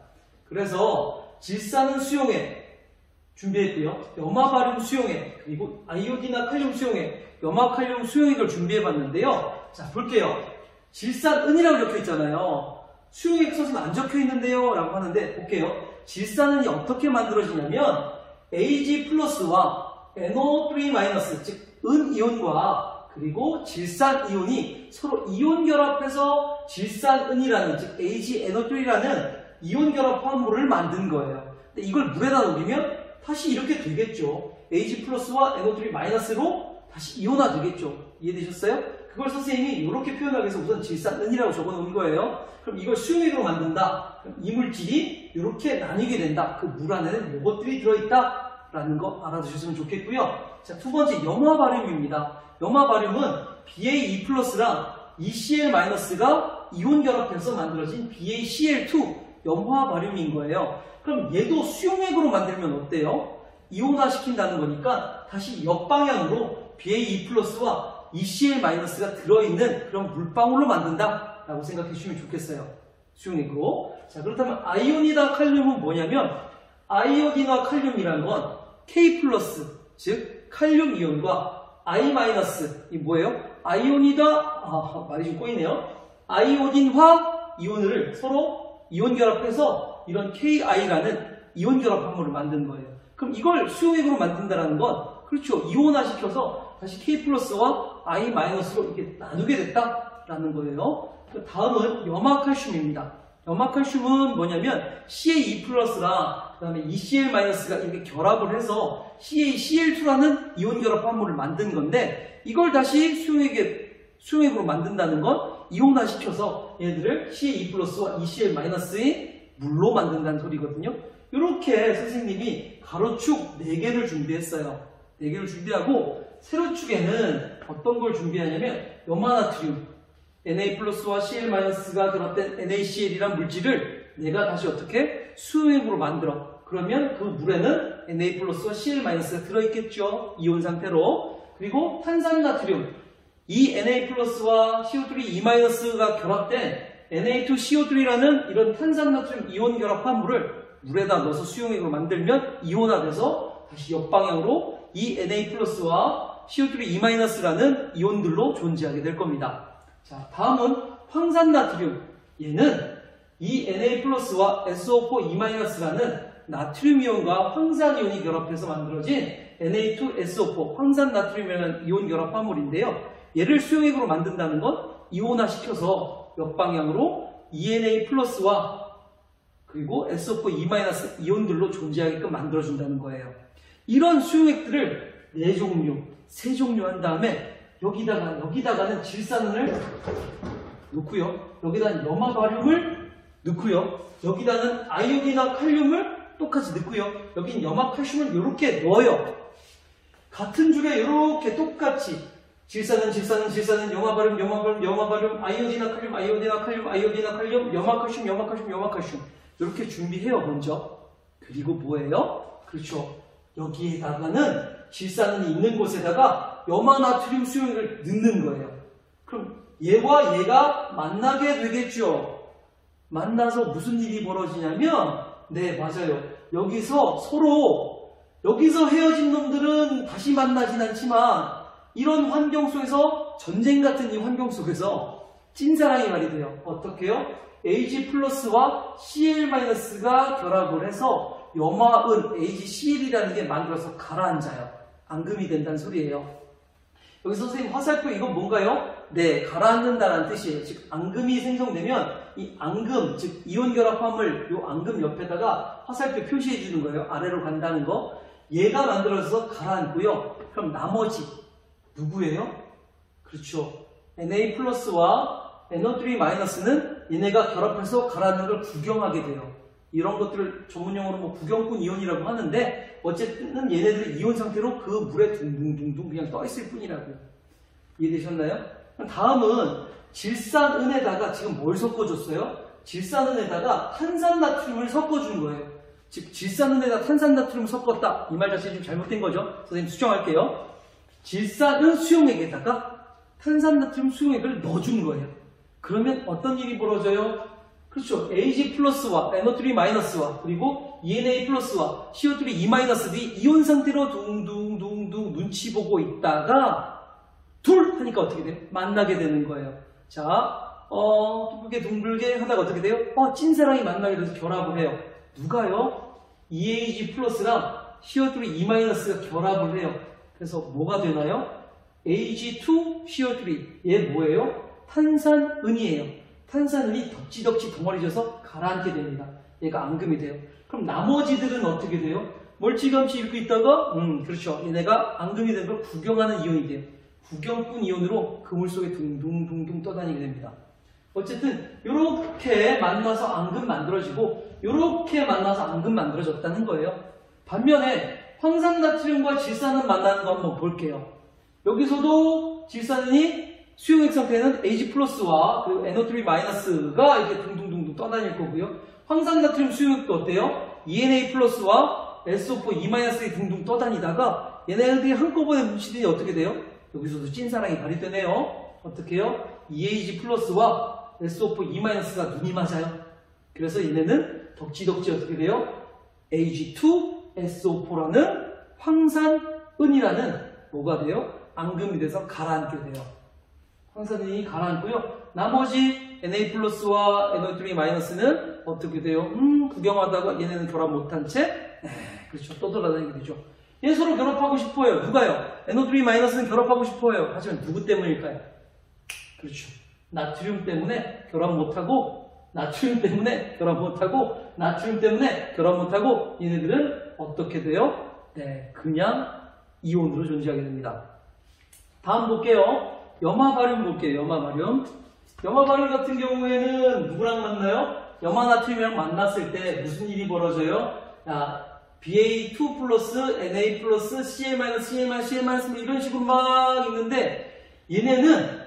그래서 질산은 수용액 준비했고요. 염화바륨 수용액, 그리고 아이오딘화 칼륨 수용액, 염화칼륨 수용액을 준비해봤는데요. 자, 볼게요. 질산은이라고 적혀있잖아요. 수용액 써서는 안 적혀있는데요 라고 하는데 볼게요. 질산은이 어떻게 만들어지냐면 Ag 플러스와 NO3 마이너스, 즉 은이온과 그리고 질산이온이 서로 이온 결합해서 질산은이라는, 즉 AgNO3라는 이온 결합 화합물을 만든 거예요. 근데 이걸 물에다 녹이면 다시 이렇게 되겠죠. Ag 플러스와 NO3 마이너스로 다시 이온화 되겠죠. 이해되셨어요? 그걸 선생님이 이렇게 표현하기 위해서 우선 질산은이라고 적어 놓은 거예요. 그럼 이걸 수용액으로 만든다. 그럼 이 물질이 이렇게 나뉘게 된다. 그 물 안에는 이것들이 들어있다 라는 거 알아두셨으면 좋겠고요. 자, 두 번째 염화바륨입니다. 염화바륨은 BaE 플러스랑 ECl-가 이온 결합해서 만들어진 BaCl2 염화바륨인 거예요. 그럼 얘도 수용액으로 만들면 어때요? 이온화 시킨다는 거니까 다시 역방향으로 BaE 플러스와 ECl-가 들어있는 그런 물방울로 만든다 라고 생각해 주시면 좋겠어요. 수용액으로. 자, 그렇다면 아이오딘화 칼륨은 뭐냐면 아이오딘화 칼륨이란 건 K 플러스, 즉 칼륨 이온과 I 마이너스, 이 뭐예요? 아이오딘화, 말이 좀 꼬이네요. 아이오딘화 이온을 서로 이온 결합해서 이런 KI라는 이온 결합 화물을 만든 거예요. 그럼 이걸 수용액으로 만든다는 건 그렇죠. 이온화 시켜서 다시 K 플러스와 I 마이너스로 이렇게 나누게 됐다라는 거예요. 다음은 염화칼슘입니다. 염화칼슘은 뭐냐면 CaE 플러스랑 그 다음에 ECl-가 이렇게 결합을 해서 CaCl2라는 이온 결합 화물을 만든 건데 이걸 다시 수용액으로 만든다는 건 이온화 시켜서 얘들을 CaE 플러스와 ECl-의 물로 만든다는 소리거든요. 이렇게 선생님이 가로축 4개를 준비했어요. 4개를 준비하고 세로축에는 어떤 걸 준비하냐면 염화나트륨 Na 플러스와 Cl-가 결합된 NaCl이란 물질을 내가 다시 어떻게 수용액으로 만들어. 그러면 그 물에는 Na 플러스와 Cl-가 들어있겠죠. 이온 상태로. 그리고 탄산나트륨 이 Na 플러스와 CO3 E-가 결합된 Na2CO3라는 이런 탄산나트륨 이온 결합 화물을 물에다 넣어서 수용액으로 만들면 이온화돼서 다시 역방향으로 이 Na 플러스와 CO3 E-라는 이온들로 존재하게 될 겁니다. 자, 다음은 황산나트륨. 얘는 이 Na 플러스와 SO4 E-라는 나트륨 이온과 황산 이온이 결합해서 만들어진 Na2SO4 황산 나트륨이라는 이온 결합 화물인데요. 얘를 수용액으로 만든다는 건 이온화시켜서 역방향으로 ENA 플러스와 그리고 SO4 E- 이온들로 존재하게끔 만들어준다는 거예요. 이런 수용액들을 4종류, 3종류 한 다음에 여기다가는 질산을 넣고요. 여기다는 염화바륨을 넣고요. 여기다는 아이오딘과 칼륨을 똑같이 넣고요. 여긴 염화칼슘을 이렇게 넣어요. 같은 줄에 이렇게 똑같이 질산은 염화바륨, 아이오딘과 칼륨, 염화칼슘 이렇게 준비해요. 먼저. 그리고 뭐예요? 그렇죠. 여기에다가는 질산은 있는 곳에다가 염화나트륨 수용액을 넣는 거예요. 그럼 얘와 얘가 만나게 되겠죠. 만나서 무슨 일이 벌어지냐면 네, 맞아요. 여기서 헤어진 놈들은 다시 만나진 않지만 이런 환경 속에서 전쟁 같은 이 환경 속에서 찐사랑이 말이 돼요. 어떻게 해요? Ag 플러스와 Cl-가 결합을 해서 염화은 AgCl이라는 게 만들어서 가라앉아요. 앙금이 된다는 소리예요. 여기서 선생님 화살표 이건 뭔가요? 네, 가라앉는다는 뜻이에요. 즉 앙금이 생성되면 이 앙금, 즉 이온 결합 화물 요 앙금 옆에다가 화살표 표시해 주는 거예요. 아래로 간다는 거. 얘가 만들어져서 가라앉고요. 그럼 나머지 누구예요? 그렇죠. Na 플러스와 NO3-는 얘네가 결합해서 가라앉는 걸 구경하게 돼요. 이런 것들을 전문용어로 뭐 구경꾼 이온이라고 하는데 어쨌든 얘네들이 이온 상태로 그 물에 둥둥둥둥 그냥 떠 있을 뿐이라고요. 이해되셨나요? 다음은 질산은에다가 지금 뭘 섞어줬어요? 질산은에다가 탄산나트륨을 섞어준 거예요. 즉 질산은에다 탄산나트륨을 섞었다. 이 말 자체는 좀 잘못된 거죠. 선생님 수정할게요. 질산은 수용액에다가 탄산나트륨 수용액을 넣어준 거예요. 그러면 어떤 일이 벌어져요? 그렇죠. Ag 플러스와 NO3-와 그리고 ENA 플러스와 CO3 E-들이 이온 상태로 둥둥둥둥 눈치 보고 있다가 둘 하니까 어떻게 돼요? 만나게 되는 거예요. 자, 둥글게 하다가 어떻게 돼요? 찐사랑이 만나게 돼서 결합을 해요. 누가요? EAG 플러스랑 CO3 E-가 결합을 해요. 그래서 뭐가 되나요? Ag2CO3. 얘 뭐예요? 탄산은이에요. 탄산은이 덕지덕지 덩어리져서 가라앉게 됩니다. 얘가 앙금이 돼요. 그럼 나머지들은 어떻게 돼요? 멀찌감치 읽고 있다가 그렇죠. 얘네가 앙금이 된 걸 구경하는 이온이 돼요. 구경꾼 이온으로 그물 속에 둥둥둥둥 떠다니게 됩니다. 어쨌든 이렇게 만나서 앙금 만들어지고 이렇게 만나서 앙금 만들어졌다는 거예요. 반면에 황산나트륨과 질산은 만나는 거 한번 볼게요. 여기서도 질산은이 수용액 상태는 Ag 플러스와 그리고 NO3-가 이렇게 둥둥둥둥 떠다닐 거고요. 황산나트륨 수용액도 어때요? ENA 플러스와 SO4 E-이 둥둥 떠다니다가 얘네들이 한꺼번에 뭉치더니 어떻게 돼요? 여기서도 찐사랑이 발휘되네요. 어떻게 해요? EAG 플러스와 SO4 E-가 눈이 맞아요. 그래서 얘네는 덕지덕지 어떻게 돼요? Ag2SO4라는 황산은이라는 뭐가 돼요? 앙금이 돼서 가라앉게 돼요. 황산은이 가라앉고요. 나머지 Na 플러스와 NO3-는 어떻게 돼요? 구경하다가 얘네는 결합 못한 채 그렇죠. 떠돌아다니게 되죠. 얘 서로 결합하고 싶어요. 누가요? NO3-는 결합하고 싶어요. 하지만 누구 때문일까요? 그렇죠. 나트륨 때문에 결합 못하고 나트륨 때문에 결합 못하고 얘네들은 어떻게 돼요? 네, 그냥 이온으로 존재하게 됩니다. 다음 볼게요. 염화바륨 볼게요. 염화바륨 같은 경우에는 누구랑 만나요? 염화나트륨이랑 만났을 때 무슨 일이 벌어져요? BA2 플러스, NA 플러스, CL-, 이런 식으로 막 있는데 얘네는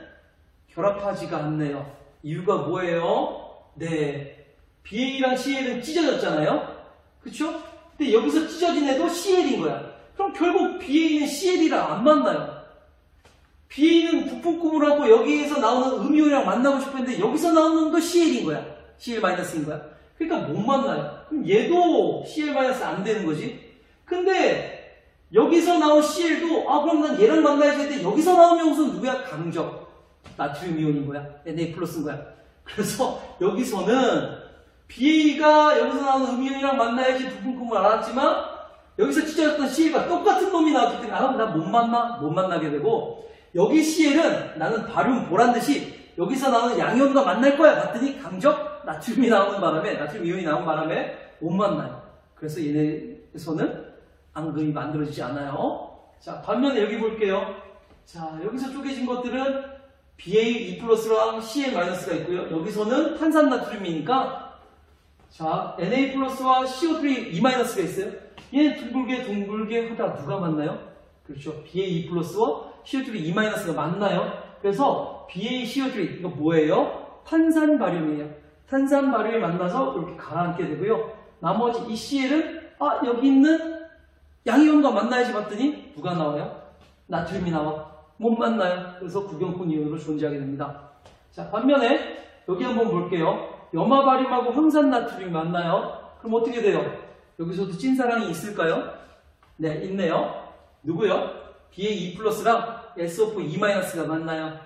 결합하지가 않네요. 이유가 뭐예요? 네, BA랑 CL은 찢어졌잖아요. 그쵸? 근데 여기서 찢어진 애도 CL인 거야. 그럼 결국 BA는 CL이랑 안 만나요. BA는 부품금을 하고 여기에서 나오는 음이온이랑 만나고 싶었는데 여기서 나오는 놈도 CL인 거야. CL-인 거야. 그러니까 못 만나요. 그럼 얘도 CL- 안 되는 거지. 근데 여기서 나온 CL도 그럼 난 얘랑 만나야지 했는데 여기서 나온 요소는 누구야? 강적. 나트륨 이온인 거야. Na+인 거야. 그래서 여기서는 BA가 여기서 나오는 음이온이랑 만나야지 부품금을 알았지만 여기서 찢어졌던 CL과 똑같은 놈이 나왔기 때문에 나 못 만나게 되고 여기 CL은 나는 바륨 보란듯이 여기서 나오는 양이온과 만날 거야 봤더니 강적 나트륨 이온이 나오는 바람에 못 만나요. 그래서 얘네에서는 앙금이 만들어지지 않아요. 자, 반면에 여기 볼게요. 자, 여기서 쪼개진 것들은 BA2+랑 CL-가 있고요. 여기서는 탄산 나트륨이니까 자, Na+와 CO3 2-가 있어요. 얘 둥글게 하다가 누가 만나요? 그렇죠. BA2+와 CO3 2-가 만나요. 그래서 BaCO3 이거 뭐예요? 탄산 바륨이에요. 탄산 바륨이 만나서 이렇게 가라앉게 되고요. 나머지 이 CL은 여기 있는 양이온과 만나야지 봤더니 누가 나와요? 나트륨이 나와. 못 만나요. 그래서 구경권 이온으로 존재하게 됩니다. 자, 반면에 여기 한번 볼게요. 염화 바륨하고 황산 나트륨이 만나요. 그럼 어떻게 돼요? 여기서도 찐사랑이 있을까요? 네, 있네요. 누구요? BA2+랑 SO4 2-가 만나요.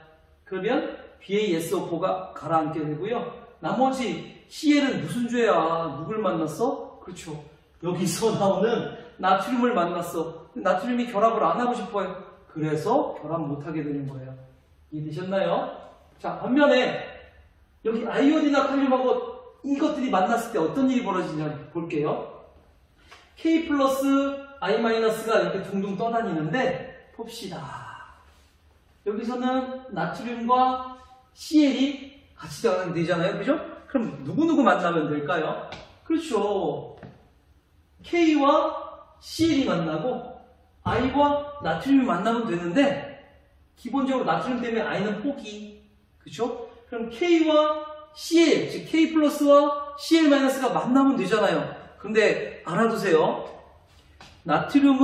그러면 BaSO4가 가라앉게 되고요. 나머지 CL은 무슨 죄야? 누굴 만났어? 그렇죠. 여기서 나오는 나트륨을 만났어. 나트륨이 결합을 안 하고 싶어요. 그래서 결합 못하게 되는 거예요. 이해되셨나요? 자, 반면에 여기 아이오딘이나 칼륨하고 이것들이 만났을 때 어떤 일이 벌어지냐 볼게요. K 플러스 I-가 이렇게 둥둥 떠다니는데 봅시다. 여기서는 나트륨과 CL이 같이 되잖아요. 그죠? 그럼 누구 만나면 될까요? 그렇죠. K와 CL이 만나고 I와 나트륨이 만나면 되는데 기본적으로 나트륨 때문에 I는 포기. 그렇죠? 그럼 K와 CL, 즉 K 플러스와 CL-가 만나면 되잖아요. 근데 알아두세요. 나트륨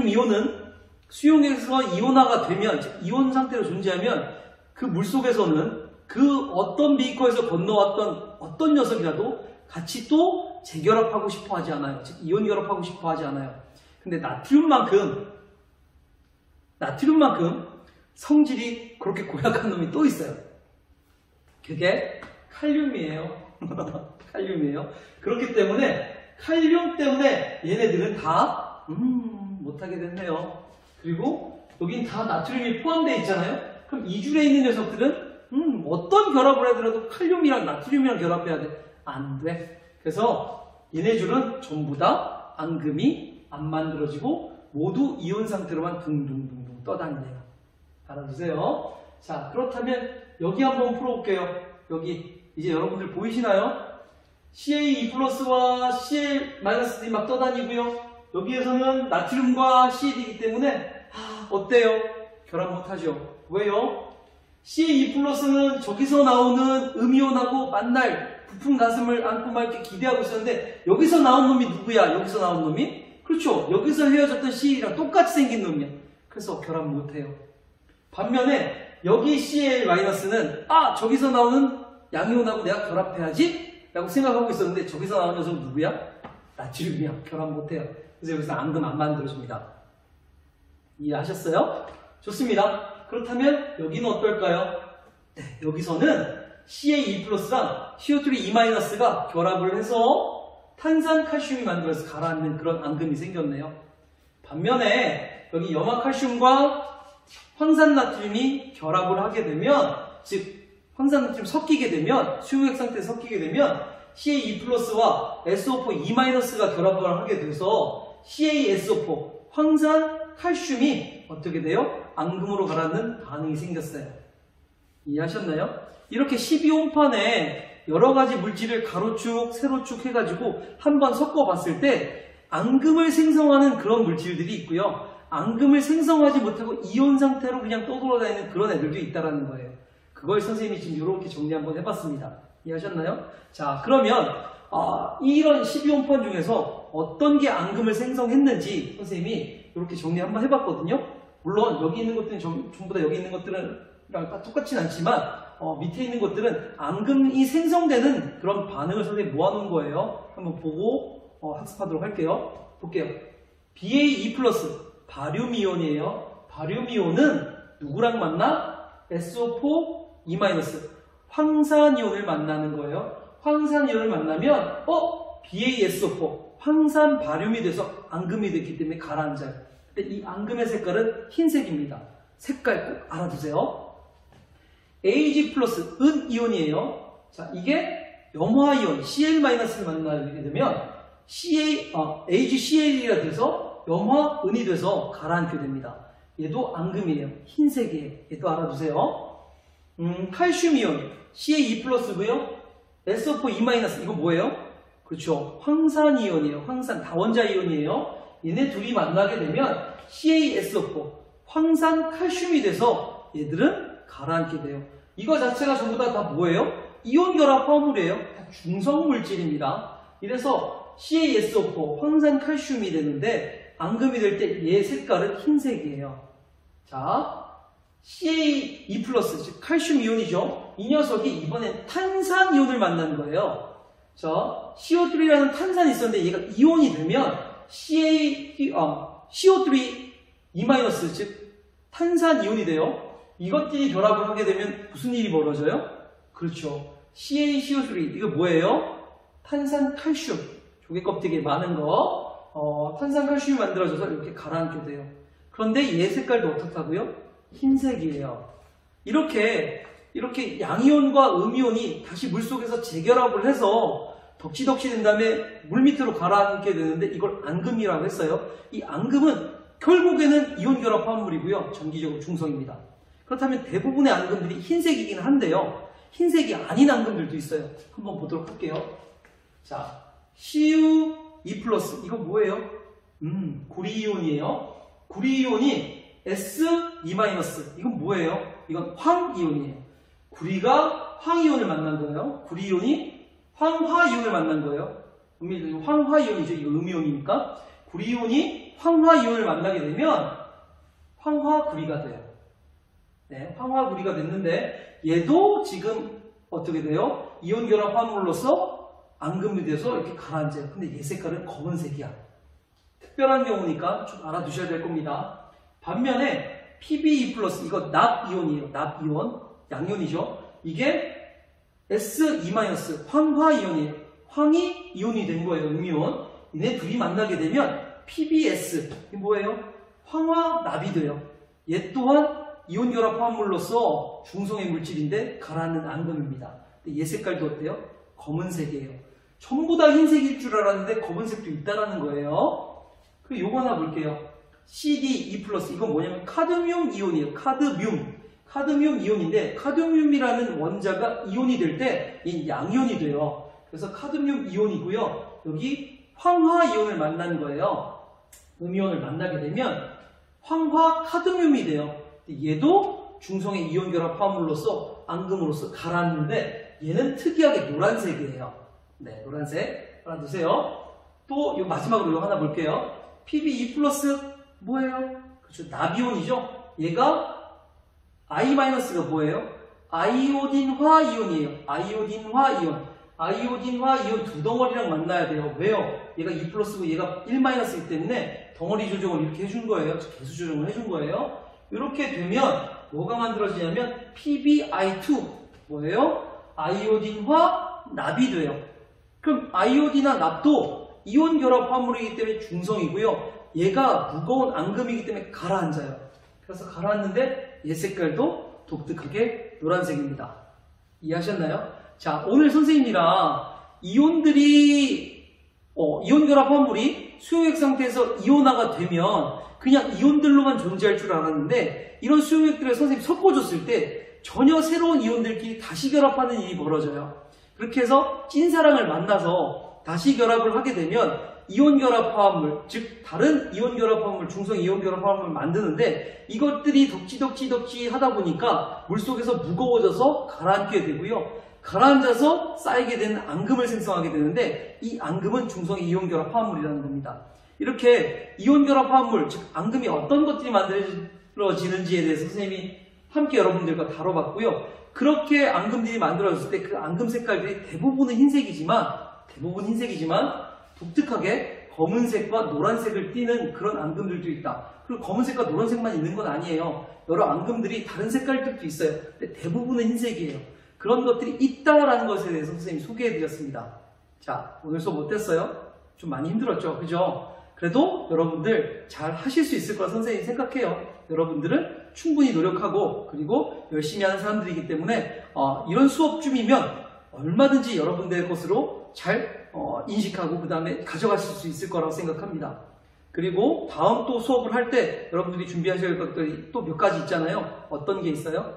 이온은 수용해서 이온화가 되면, 즉 이온 상태로 존재하면 그 물속에서는 그 어떤 비커에서 건너왔던 어떤 녀석이라도 같이 또 재결합하고 싶어 하지 않아요. 즉 이온 결합하고 싶어 하지 않아요. 근데 나트륨만큼 성질이 그렇게 고약한 놈이 또 있어요. 그게 칼륨이에요. 칼륨이에요. 그렇기 때문에 칼륨 때문에 얘네들은 다 못하게 됐네요. 그리고 여긴 다 나트륨이 포함되어 있잖아요. 그럼 이 줄에 있는 녀석들은 어떤 결합을 하더라도 칼륨이랑 나트륨이랑 결합해야 돼. 안 돼. 그래서 얘네 줄은 전부 다 앙금이 안 만들어지고 모두 이온 상태로만 둥둥둥둥 떠다니네요. 알아두세요. 자, 그렇다면 여기 한번 풀어볼게요. 여기 이제 여러분들 보이시나요? CA2+와 CL-들이 막 떠다니고요. 여기에서는 나트륨과 CL이기 때문에 어때요? 결합 못하죠. 왜요? CA2+는 저기서 나오는 음이온하고 만날 부품 가슴을 안고 막 이렇게 기대하고 있었는데 여기서 나온 놈이 누구야? 여기서 나온 놈이? 그렇죠. 여기서 헤어졌던 CL이랑 똑같이 생긴 놈이야. 그래서 결합 못해요. 반면에 여기 CL-는 저기서 나오는 양이온하고 내가 결합해야지 라고 생각하고 있었는데 저기서 나온 녀석은 누구야? 나트륨이야. 결합 못해요. 그래서 여기서 앙금 안 만들어줍니다. 이해하셨어요? 좋습니다. 그렇다면 여기는 어떨까요? 네, 여기서는 CA2+랑 CO3 2-가 결합을 해서 탄산 칼슘이 만들어서 가라앉는 그런 앙금이 생겼네요. 반면에 여기 염화칼슘과 황산나트륨이 결합을 하게 되면, 즉 황산나트륨 섞이게 되면, 수용액 상태에서 섞이게 되면 CA2+와 SO4 2-가 결합을 하게 돼서 CaSO4 황산칼슘이 어떻게 돼요? 앙금으로 가라앉는 반응이 생겼어요. 이해하셨나요? 이렇게 12온판에 여러가지 물질을 가로축, 세로축 해가지고 한번 섞어봤을 때 앙금을 생성하는 그런 물질들이 있고요. 앙금을 생성하지 못하고 이온 상태로 그냥 떠돌아다니는 그런 애들도 있다는 거예요. 그걸 선생님이 지금 이렇게 정리 한번 해봤습니다. 이해하셨나요? 자, 그러면 이런 12온판 중에서 어떤 게 앙금을 생성했는지 선생님이 이렇게 정리 한번 해봤거든요. 물론 여기 있는 것들은 전부 다 여기 있는 것들은 똑같진 않지만 밑에 있는 것들은 앙금이 생성되는 그런 반응을 선생님이 모아놓은 거예요. 한번 보고 학습하도록 할게요. 볼게요. BA2+, 바륨이온이에요. 바륨이온은 누구랑 만나? SO4, 황산이온을 만나는 거예요. 황산이온을 만나면 BaSO4, 황산 바륨이 돼서 앙금이 됐기 때문에 가라앉아요. 근데 이 앙금의 흰색입니다. 색깔 꼭 알아두세요. Ag+, 은이온이에요. 자, 이게 염화이온 Cl- 를 만나게 되면 AgCl이라 돼서 염화은이 돼서 가라앉게 됩니다. 얘도 앙금이에요. 흰색이에요. 얘도 알아두세요. 칼슘이온 Ca2+고요. SO4 이거 뭐예요? 그렇죠. 황산이온이에요. 황산 다원자 이온이에요. 얘네 둘이 만나게 되면 CaSO4 황산 칼슘이 돼서 얘들은 가라앉게 돼요. 이거 자체가 전부 다 뭐예요? 이온 결합 화합물이에요. 다 중성 물질입니다. 이래서 CaSO4 황산 칼슘이 되는데 앙금이 될 때 얘 색깔은 흰색이에요. 자, Ca2+, 즉 칼슘 이온이죠. 이 녀석이 이번엔 탄산 이온을 만나는 거예요. 자, CO3라는 탄산이 있었는데 얘가 이온이 되면 CO3 즉 탄산 이온이 돼요. 이것들이 결합을 하게 되면 무슨 일이 벌어져요? 그렇죠. CaCO3 이거 뭐예요? 탄산 칼슘 조개 껍데기에 많은 거 탄산 칼슘이 만들어져서 이렇게 가라앉게 돼요. 그런데 얘 색깔도 어떻다고요? 흰색이에요. 이렇게 양이온과 음이온이 다시 물속에서 재결합을 해서 덕지덕지 된 다음에 물 밑으로 가라앉게 되는데 이걸 앙금이라고 했어요. 이 앙금은 결국에는 이온 결합 화합물이고요. 전기적으로 중성입니다. 그렇다면 대부분의 앙금들이 흰색이긴 한데요. 흰색이 아닌 앙금들도 있어요. 한번 보도록 할게요. 자, Cu2+, 이거 뭐예요? 구리이온이에요. 구리이온이 S2-, 이건 뭐예요? 이건 황이온이에요. 구리가 황이온을 만난 거예요. 구리이온이 황화이온을 만난 거예요. 황화이온이죠. 이거 음이온이니까. 구리이온이 황화이온을 만나게 되면 황화구리가 돼요. 네, 황화구리가 됐는데 얘도 지금 어떻게 돼요? 이온 결합 화합물로서 앙금이 돼서 이렇게 가라앉아요. 근데 얘 색깔은 검은색이야. 특별한 경우니까 좀 알아두셔야 될 겁니다. 반면에 Pbe+, 이거 납이온이에요. 납이온, 양이온이죠. 이게 S2-, 황화이온이에요. 황이 이온이 된 거예요. 음이온. 얘네 둘이 만나게 되면 PbS, 이게 뭐예요? 황화납이 돼요. 얘 또한 이온 결합 화합물로서 중성의 물질인데 가라앉는 앙금입니다. 근데 얘 색깔도 어때요? 검은색이에요. 전부 다 흰색일 줄 알았는데 검은색도 있다라는 거예요. 그리고 요거 하나 볼게요. CD2+, 이건 뭐냐면 카드뮴 이온이에요. 카드뮴 이온인데 카드뮴이라는 원자가 이온이 될 때 이 양이온이 돼요. 그래서 카드뮴 이온이고요. 여기 황화이온을 만난 거예요. 음이온을 만나게 되면 황화 카드뮴이 돼요. 얘도 중성의 이온 결합 화합물로서 앙금으로서 가라앉는데 얘는 특이하게 노란색이에요. 네, 노란색 알아두세요. 또 요 마지막으로 요 하나 볼게요. Pb2+ 뭐예요? 그렇죠, 나비온이죠. 얘가 I-가 뭐예요? 아이오딘화 이온이에요. 아이오딘화 이온 두 덩어리랑 만나야 돼요. 왜요? 얘가 2+고 얘가 1-이기 때문에 덩어리 조정을 이렇게 해준 거예요. 개수 조정을 해준 거예요. 이렇게 되면 뭐가 만들어지냐면 PbI2 뭐예요? 아이오딘화 납이 돼요. 그럼 아이오딘화 납도 이온 결합 화합물이기 때문에 중성이고요. 얘가 무거운 앙금이기 때문에 가라앉아요. 그래서 가라앉는데 얘 색깔도 독특하게 노란색입니다. 이해하셨나요? 자, 오늘 선생님이랑 이온들이 이온 결합 화합물이 수용액 상태에서 이온화가 되면 그냥 이온들로만 존재할 줄 알았는데 이런 수용액들을 선생님이 섞어줬을 때 전혀 새로운 이온들끼리 다시 결합하는 일이 벌어져요. 그렇게 해서 찐사랑을 만나서 다시 결합을 하게 되면 이온 결합 화합물, 즉 다른 이온 결합 화합물, 중성 이온 결합 화합물을 만드는데 이것들이 덕지 하다 보니까 물속에서 무거워져서 가라앉게 되고요. 가라앉아서 쌓이게 되는 앙금을 생성하게 되는데 이 앙금은 중성의 이온 결합 화합물이라는 겁니다. 이렇게 이온 결합 화합물, 즉 앙금이 어떤 것들이 만들어지는지에 대해서 선생님이 함께 여러분들과 다뤄봤고요. 그렇게 앙금들이 만들어졌을 때 그 앙금 색깔들이 대부분은 흰색이지만 독특하게 검은색과 노란색을 띠는 그런 앙금들도 있다. 그리고 검은색과 노란색만 있는 건 아니에요. 여러 앙금들이 다른 색깔들도 있어요. 근데 대부분은 흰색이에요. 그런 것들이 있다라는 것에 대해서 선생님이 소개해드렸습니다. 자, 오늘 수업 어땠어요? 좀 많이 힘들었죠? 그죠? 그래도 여러분들 잘 하실 수 있을 거라 선생님이 생각해요. 여러분들은 충분히 노력하고 그리고 열심히 하는 사람들이기 때문에 이런 수업쯤이면 얼마든지 여러분들의 것으로 잘 인식하고 그 다음에 가져가실 수 있을 거라고 생각합니다. 그리고 다음 또 수업을 할 때 여러분들이 준비하셔야 할 것들이 또 몇 가지 있잖아요. 어떤 게 있어요?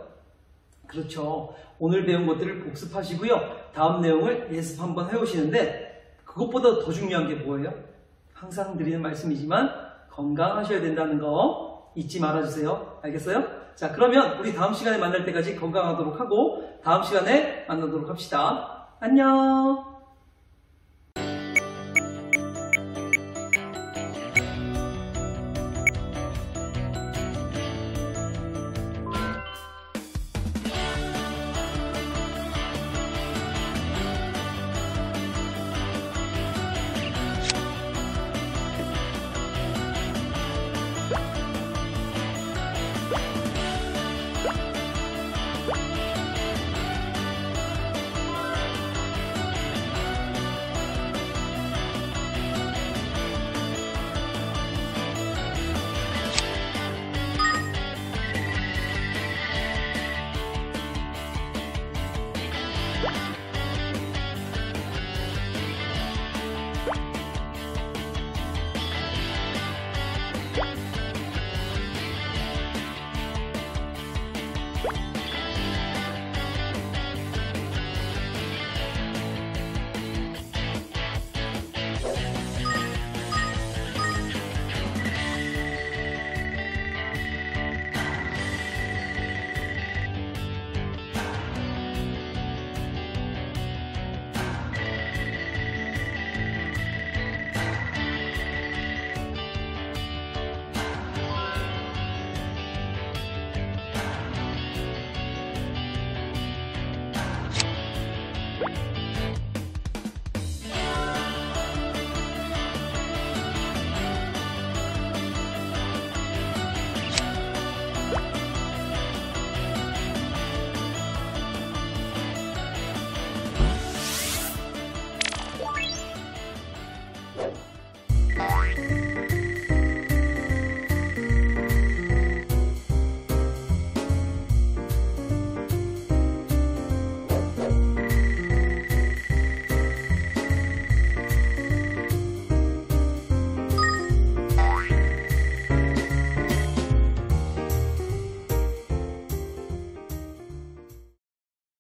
그렇죠. 오늘 배운 것들을 복습하시고요. 다음 내용을 예습 한번 해오시는데 그것보다 더 중요한 게 뭐예요? 항상 드리는 말씀이지만 건강하셔야 된다는 거 잊지 말아주세요. 알겠어요? 자, 그러면 우리 다음 시간에 만날 때까지 건강하도록 하고 다음 시간에 만나도록 합시다. 안녕.